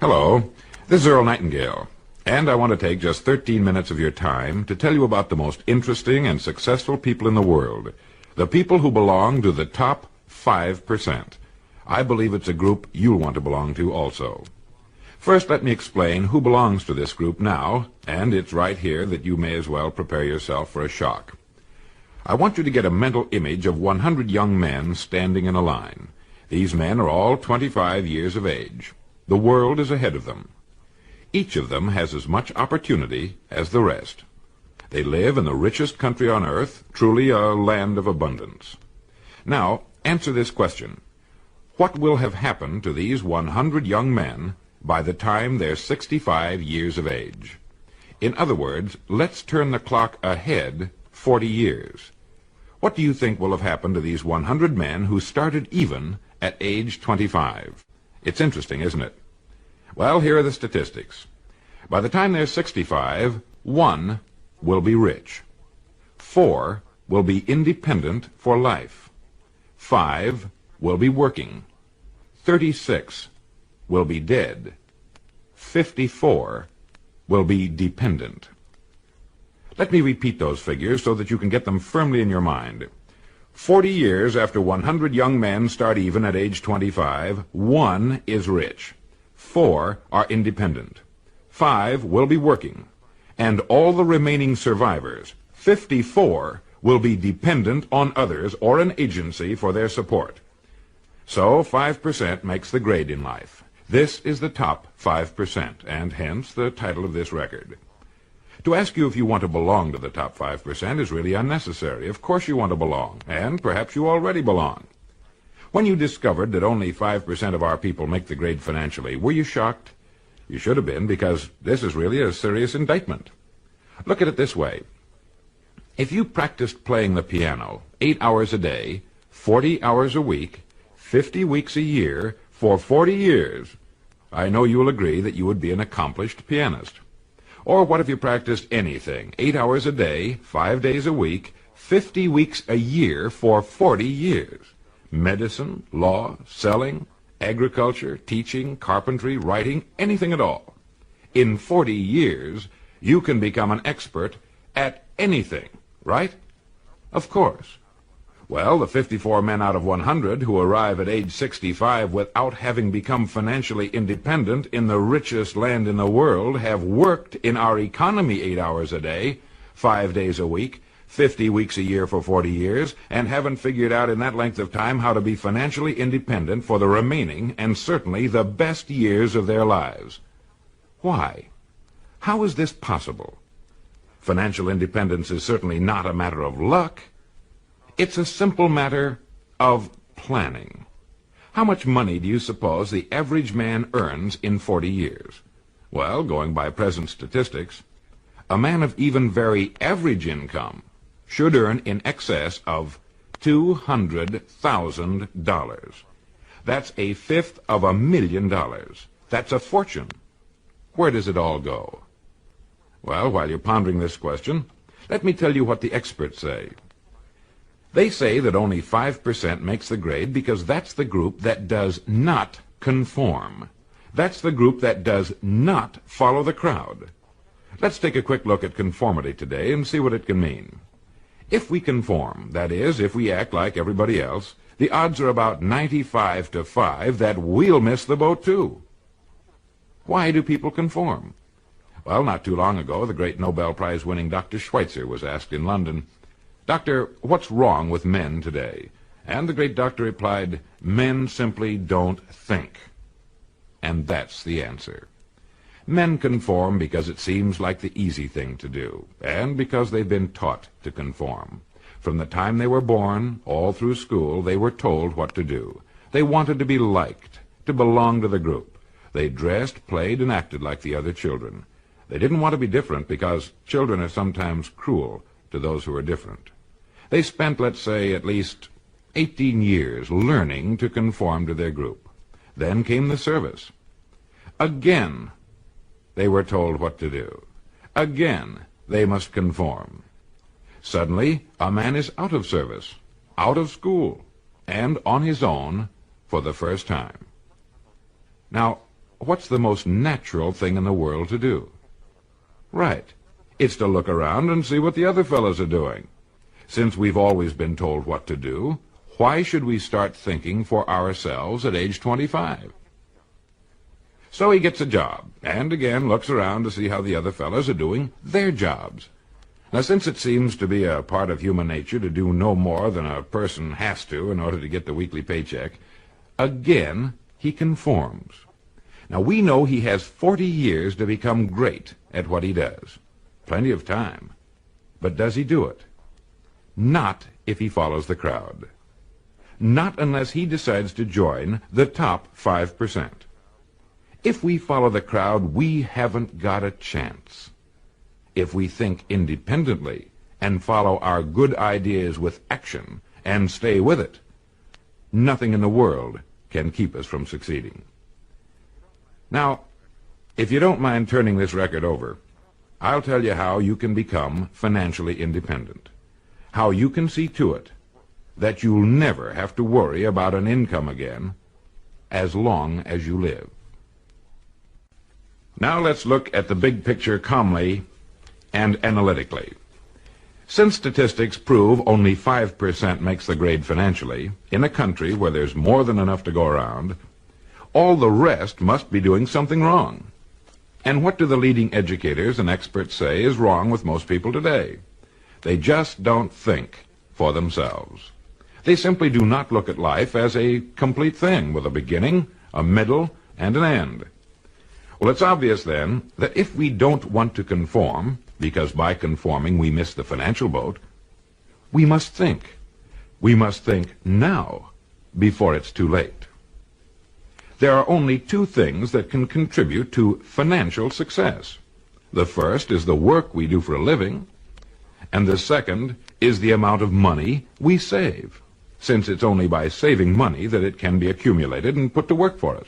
Hello, this is Earl Nightingale, and I want to take just 13 minutes of your time to tell you about the most interesting and successful people in the world, the people who belong to the top 5%. I believe it's a group you'll want to belong to also. First, let me explain who belongs to this group now, and it's right here that you may as well prepare yourself for a shock. I want you to get a mental image of 100 young men standing in a line. These men are all 25 years of age. The world is ahead of them. Each of them has as much opportunity as the rest. They live in the richest country on earth, truly a land of abundance. Now, answer this question. What will have happened to these 100 young men by the time they're 65 years of age? In other words, let's turn the clock ahead 40 years. What do you think will have happened to these 100 men who started even at age 25? It's interesting, isn't it? Well, here are the statistics. By the time they're 65, 1 will be rich. 4 will be independent for life. 5 will be working. 36 will be dead. 54 will be dependent. Let me repeat those figures so that you can get them firmly in your mind. 40 years after 100 young men start even at age 25, 1 is rich. 4 are independent. 5 will be working. And all the remaining survivors, 54, will be dependent on others or an agency for their support. So 5% makes the grade in life. This is the top 5%, and hence the title of this record. To ask you if you want to belong to the top 5% is really unnecessary. Of course you want to belong, and perhaps you already belong. When you discovered that only 5% of our people make the grade financially, were you shocked? You should have been, because this is really a serious indictment. Look at it this way. If you practiced playing the piano 8 hours a day, 40 hours a week, 50 weeks a year, for 40 years, I know you'll agree that you would be an accomplished pianist. Or what if you practiced anything, 8 hours a day, 5 days a week, 50 weeks a year for 40 years? Medicine, law, selling, agriculture, teaching, carpentry, writing, anything at all. In 40 years, you can become an expert at anything, right? Of course. Well, the 54 men out of 100 who arrive at age 65 without having become financially independent in the richest land in the world have worked in our economy 8 hours a day, 5 days a week, 50 weeks a year for 40 years, and haven't figured out in that length of time how to be financially independent for the remaining and certainly the best years of their lives. Why? How is this possible? Financial independence is certainly not a matter of luck. It's a simple matter of planning. How much money do you suppose the average man earns in 40 years? Well, going by present statistics, a man of even very average income should earn in excess of $200,000. That's a fifth of $1,000,000. That's a fortune. Where does it all go? Well, while you're pondering this question, let me tell you what the experts say. They say that only 5% makes the grade because that's the group that does not conform. That's the group that does not follow the crowd. Let's take a quick look at conformity today and see what it can mean. If we conform, that is, if we act like everybody else, the odds are about 95 to 5 that we'll miss the boat too. Why do people conform? Well, not too long ago, the great Nobel Prize-winning Dr. Schweitzer was asked in London, "Doctor, what's wrong with men today?" And the great doctor replied, "Men simply don't think." And that's the answer. Men conform because it seems like the easy thing to do, and because they've been taught to conform. From the time they were born, all through school, they were told what to do. They wanted to be liked, to belong to the group. They dressed, played, and acted like the other children. They didn't want to be different because children are sometimes cruel to those who are different. They spent, let's say, at least 18 years learning to conform to their group. Then came the service. Again, they were told what to do. Again, they must conform. Suddenly, a man is out of service, out of school, and on his own for the first time. Now, what's the most natural thing in the world to do? Right. It's to look around and see what the other fellows are doing. Since we've always been told what to do, why should we start thinking for ourselves at age 25? So he gets a job, and again looks around to see how the other fellows are doing their jobs. Now, since it seems to be a part of human nature to do no more than a person has to in order to get the weekly paycheck, again he conforms. Now, we know he has 40 years to become great at what he does. Plenty of time. But does he do it? Not if he follows the crowd. Not unless he decides to join the top 5%. If we follow the crowd, we haven't got a chance. If we think independently and follow our good ideas with action and stay with it, nothing in the world can keep us from succeeding. Now, if you don't mind turning this record over, I'll tell you how you can become financially independent. How you can see to it that you'll never have to worry about an income again as long as you live. Now let's look at the big picture calmly and analytically. Since statistics prove only 5% makes the grade financially, in a country where there's more than enough to go around, all the rest must be doing something wrong. And what do the leading educators and experts say is wrong with most people today? They just don't think for themselves. They simply do not look at life as a complete thing with a beginning, a middle, and an end. Well, it's obvious then that if we don't want to conform, because by conforming we miss the financial boat, we must think. We must think now, before it's too late. There are only two things that can contribute to financial success. The first is the work we do for a living, and the second is the amount of money we save, since it's only by saving money that it can be accumulated and put to work for us.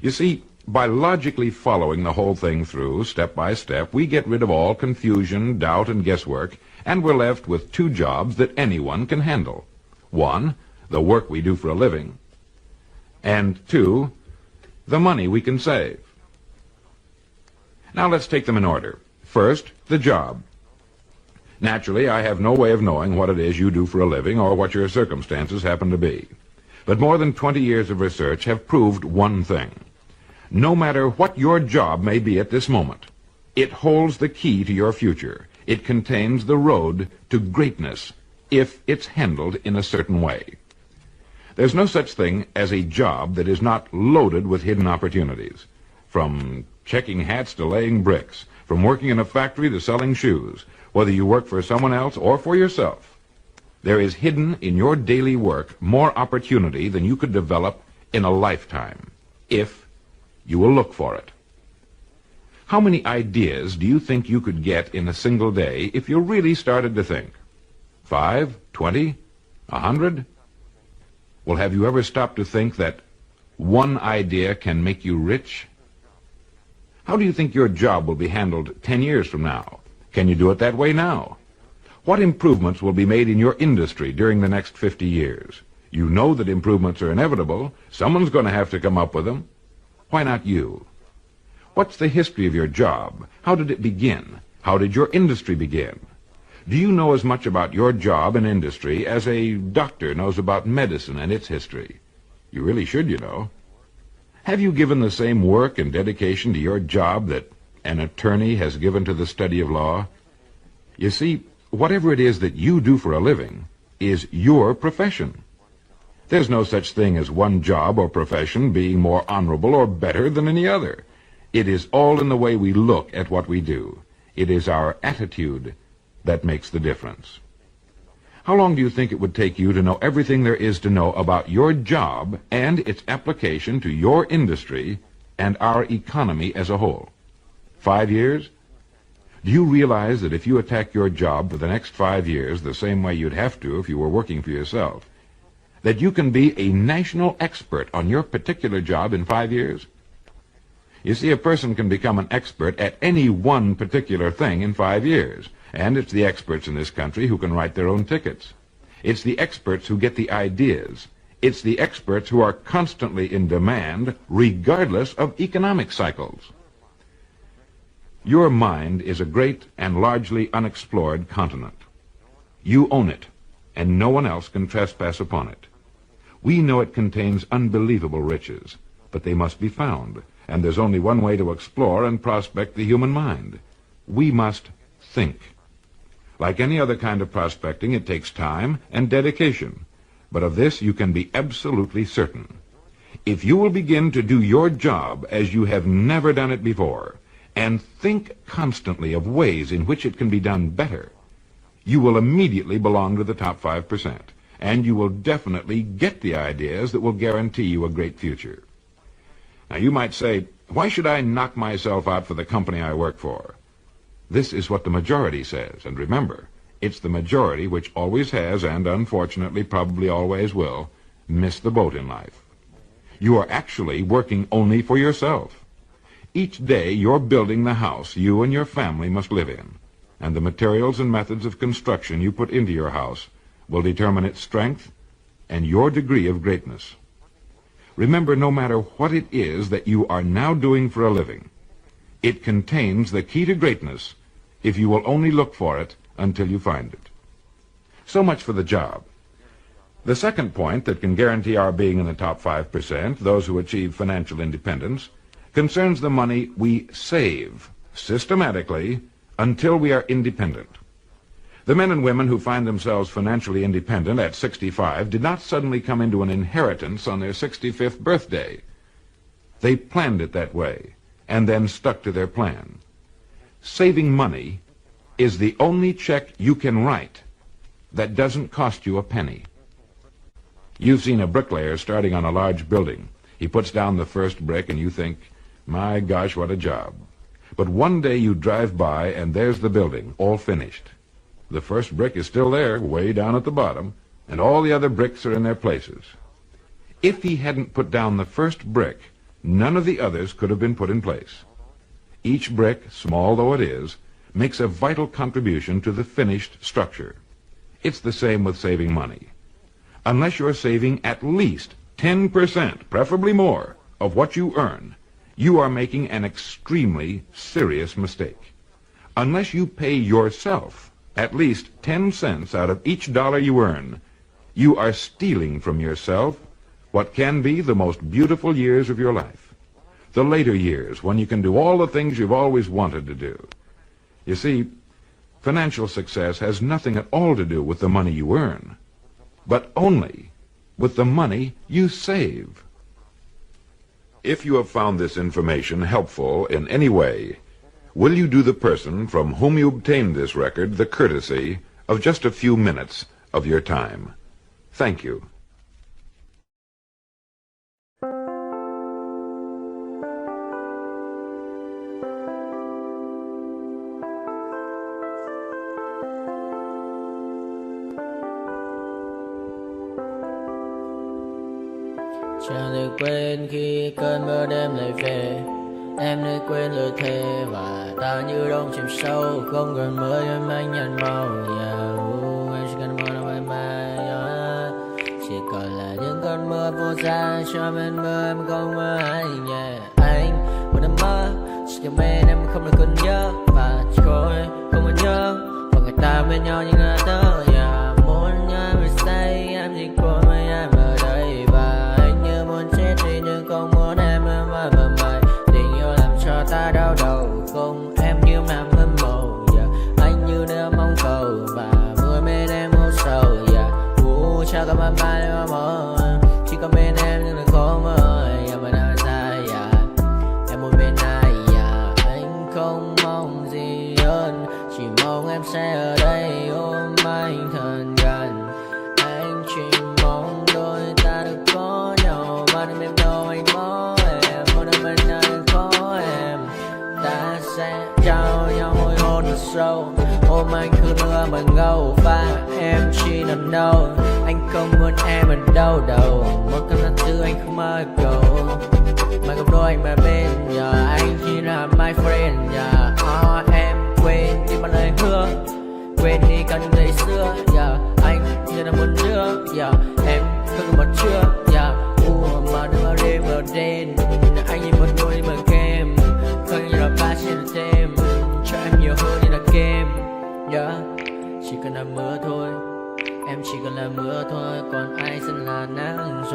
You see, by logically following the whole thing through, step by step, we get rid of all confusion, doubt, and guesswork, and we're left with two jobs that anyone can handle. One, the work we do for a living, and two, the money we can save. Now let's take them in order. First, the job. Naturally, I have no way of knowing what it is you do for a living or what your circumstances happen to be. But more than 20 years of research have proved one thing. No matter what your job may be at this moment, it holds the key to your future. It contains the road to greatness if it's handled in a certain way. There's no such thing as a job that is not loaded with hidden opportunities. From checking hats to laying bricks, from working in a factory to selling shoes, whether you work for someone else or for yourself, there is hidden in your daily work more opportunity than you could develop in a lifetime, if you will look for it. How many ideas do you think you could get in a single day if you really started to think? 5, 20, 100? Well, have you ever stopped to think that one idea can make you rich? How do you think your job will be handled 10 years from now? Can you do it that way now? What improvements will be made in your industry during the next 50 years? You know that improvements are inevitable. Someone's going to have to come up with them. Why not you? What's the history of your job? How did it begin? How did your industry begin? Do you know as much about your job and industry as a doctor knows about medicine and its history? You really should, you know. Have you given the same work and dedication to your job that an attorney has given to the study of law? You see, whatever it is that you do for a living is your profession. There's no such thing as one job or profession being more honorable or better than any other. It is all in the way we look at what we do. It is our attitude that makes the difference. How long do you think it would take you to know everything there is to know about your job and its application to your industry and our economy as a whole? 5 years? Do you realize that if you attack your job for the next 5 years the same way you'd have to if you were working for yourself, that you can be a national expert on your particular job in 5 years? You see, a person can become an expert at any one particular thing in 5 years, and it's the experts in this country who can write their own tickets. It's the experts who get the ideas. It's the experts who are constantly in demand, regardless of economic cycles. Your mind is a great and largely unexplored continent. You own it, and no one else can trespass upon it. We know it contains unbelievable riches, but they must be found, and there's only one way to explore and prospect the human mind. We must think. Like any other kind of prospecting, it takes time and dedication, but of this you can be absolutely certain. If you will begin to do your job as you have never done it before, and think constantly of ways in which it can be done better, you will immediately belong to the top 5%, and you will definitely get the ideas that will guarantee you a great future. Now you might say, why should I knock myself out for the company I work for? This is what the majority says, and remember, it's the majority which always has, and unfortunately probably always will, miss the boat in life. You are actually working only for yourself. Each day you're building the house you and your family must live in, and the materials and methods of construction you put into your house will determine its strength and your degree of greatness. Remember, no matter what it is that you are now doing for a living, it contains the key to greatness if you will only look for it until you find it. So much for the job. The second point that can guarantee our being in the top 5%, those who achieve financial independence, concerns the money we save systematically until we are independent. The men and women who find themselves financially independent at 65 did not suddenly come into an inheritance on their 65th birthday. They planned it that way and then stuck to their plan. Saving money is the only check you can write that doesn't cost you a penny. You've seen a bricklayer starting on a large building. He puts down the first brick and you think, my gosh, what a job. But one day you drive by and there's the building, all finished. The first brick is still there, way down at the bottom, and all the other bricks are in their places. If he hadn't put down the first brick, none of the others could have been put in place. Each brick, small though it is, makes a vital contribution to the finished structure. It's the same with saving money. Unless you're saving at least 10%, preferably more, of what you earn, you are making an extremely serious mistake. Unless you pay yourself at least 10 cents out of each dollar you earn, you are stealing from yourself what can be the most beautiful years of your life. The later years, when you can do all the things you've always wanted to do. You see, financial success has nothing at all to do with the money you earn, but only with the money you save. If you have found this information helpful in any way, will you do the person from whom you obtained this record the courtesy of just a few minutes of your time? Thank you. Chẳng được quên khi cơn mưa đêm lại về. Em đã quên lời thề và ta như đông chìm sâu. Không còn mơ em anh nhận màu. Anh chỉ cần mơ đâu em ai. Chỉ còn là những cơn mưa vô giá. Cho bên mơ em không mơ ai. Anh một đêm mơ. Chỉ cần bên em không được cần nhớ. Và chỉ có em không còn nhớ. Và người ta bên nhau như ngã tớ. Muốn nhớ vì say em chỉ có mấy em ở đây. Và anh như muốn chết đi nhưng không muốn em mãi và mãi. Tình yêu làm cho ta đau đầu. Không em như làm hâm mộ. Anh như đeo mong cầu. Và mưa bên em hô sầu. Chào các bạn yêu mơ. Chỉ có bên em nhưng là khó mơ. Mà đã dài em muốn bên ai. Anh không mong gì hơn. Chỉ mong em sẽ ở đây ôm anh thật gần. Anh chỉ mong đôi ta được có nhau. Mà đừng em đâu anh có em. Một đêm bên anh có em. Ta sẽ trao nhau môi hôn thật sâu. Ôm anh cứ mưa bằng gâu. Và em chỉ nằm đâu. Anh không muốn em ở đâu đâu. Một cơn gió thứ anh không mơ cầu. Mà không đôi anh mà bên giờ. Anh chỉ là my friend. Em quên đi bao lời hứa. Quên đi cả những ngày xưa. Anh như là một đứa. Em cưng mà chưa mà đừng ở đêm ở đen anh nhìn một đôi mà game không như là ba trên là tem cho em nhiều hơn như là game chỉ cần là mưa thôi em chỉ cần là mưa thôi còn ai sẽ là nắng rồi.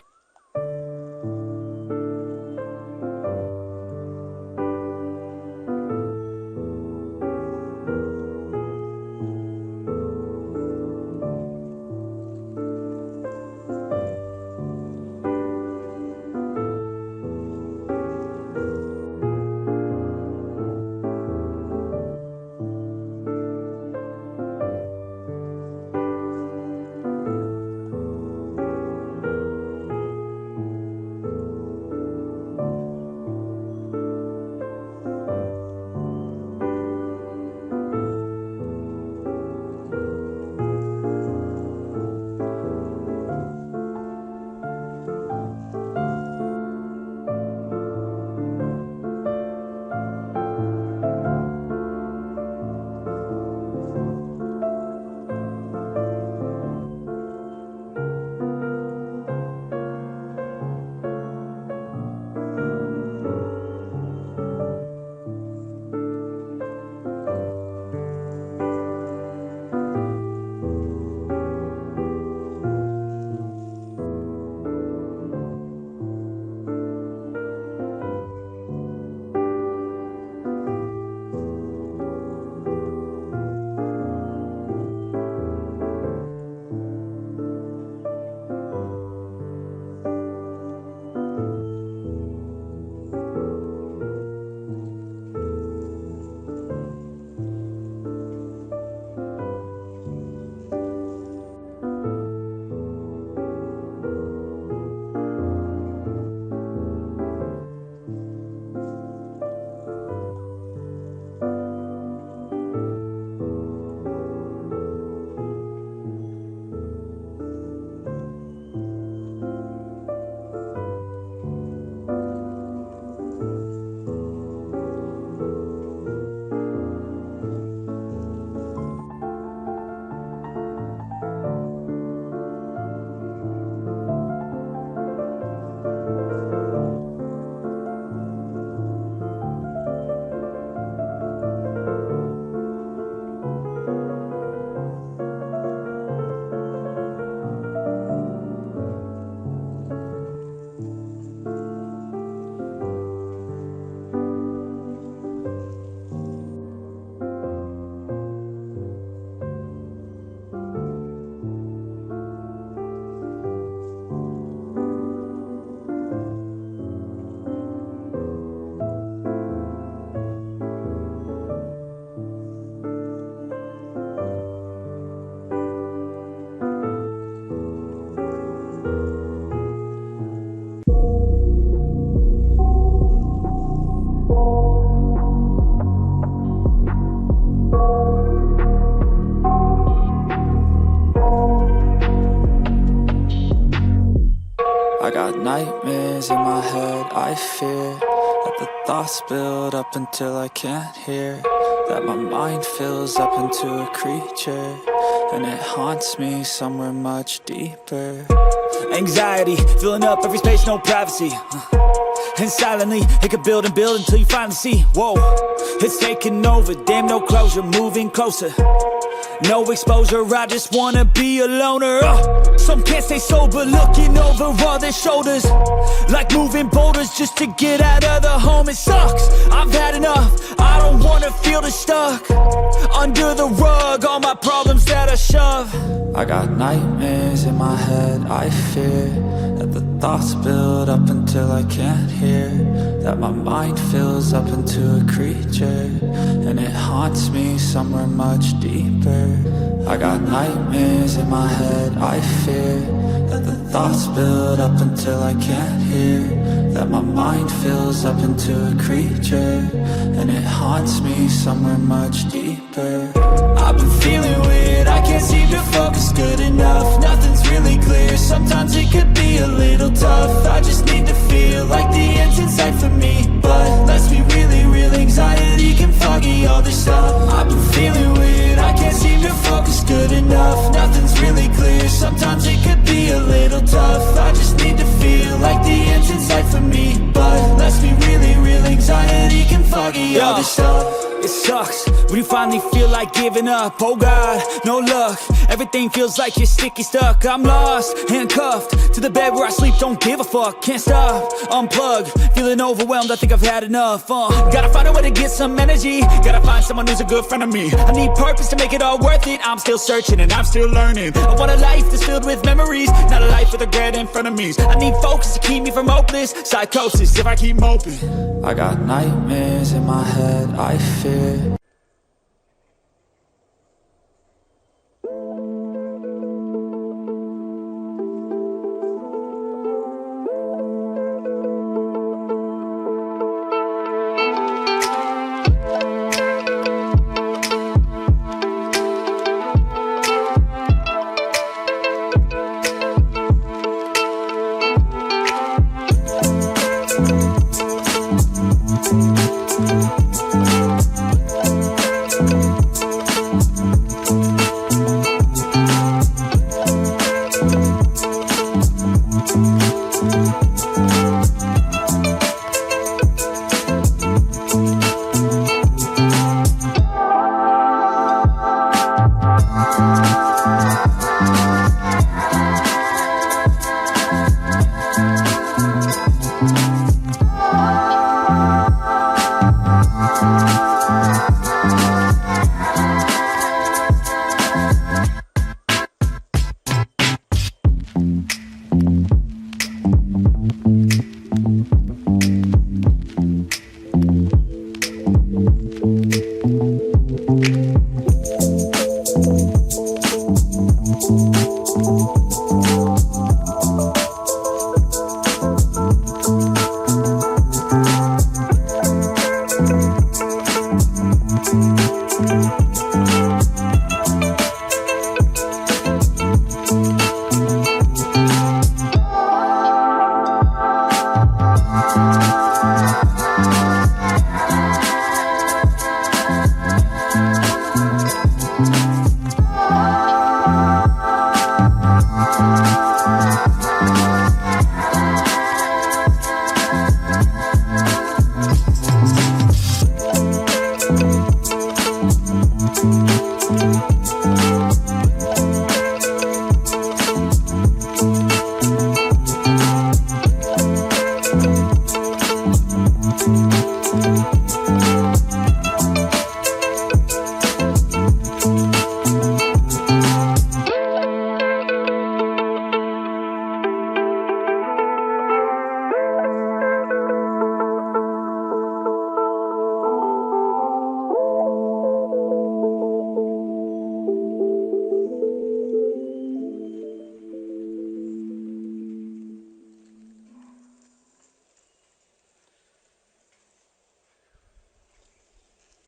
I got nightmares in my head, I fear that the thoughts build up until I can't hear, that my mind fills up into a creature, and it haunts me somewhere much deeper. Anxiety, filling up every space, no privacy. And silently, it could build and build until you finally see. Whoa, it's taking over, damn no closure, moving closer. No exposure, I just wanna be a loner. Some can't stay sober, looking over all their shoulders, like moving boulders just to get out of the home. It sucks, I've had enough, I don't wanna feel the stuck under the rug, all my problems that I shove. I got nightmares in my head, I fear that the thoughts build up until I can't hear, that my mind fills up into a creature, and it haunts me somewhere much deeper. I got nightmares in my head, I fear that the thoughts build up until I can't hear, that my mind fills up into a creature, and it haunts me somewhere much deeper. I've been feeling weird, I can't seem to focus good enough. Nothing's really clear, sometimes it could be a little tough. I just need to feel like the end's in sight for me, but let's be really real, anxiety can foggy all this stuff. I've been feeling weird, I can't seem to focus good enough. Nothing's really clear, sometimes it could be a little tough. foggy, all this stuff. It sucks when you finally feel like giving up. Oh God, no luck. Everything feels like you're sticky stuck. I'm lost, handcuffed to the bed where I sleep. Don't give a fuck, can't stop. Unplug, feeling overwhelmed. I think I've had enough. Gotta find a way to get some energy. Gotta find someone who's a good friend of me. I need purpose to make it all worth it. I'm still searching and I'm still learning. I want a life that's filled with memories, not a life with regret in front of me. I need focus to keep me from hopeless psychosis if I keep moping. I got nightmares in my head, I fear.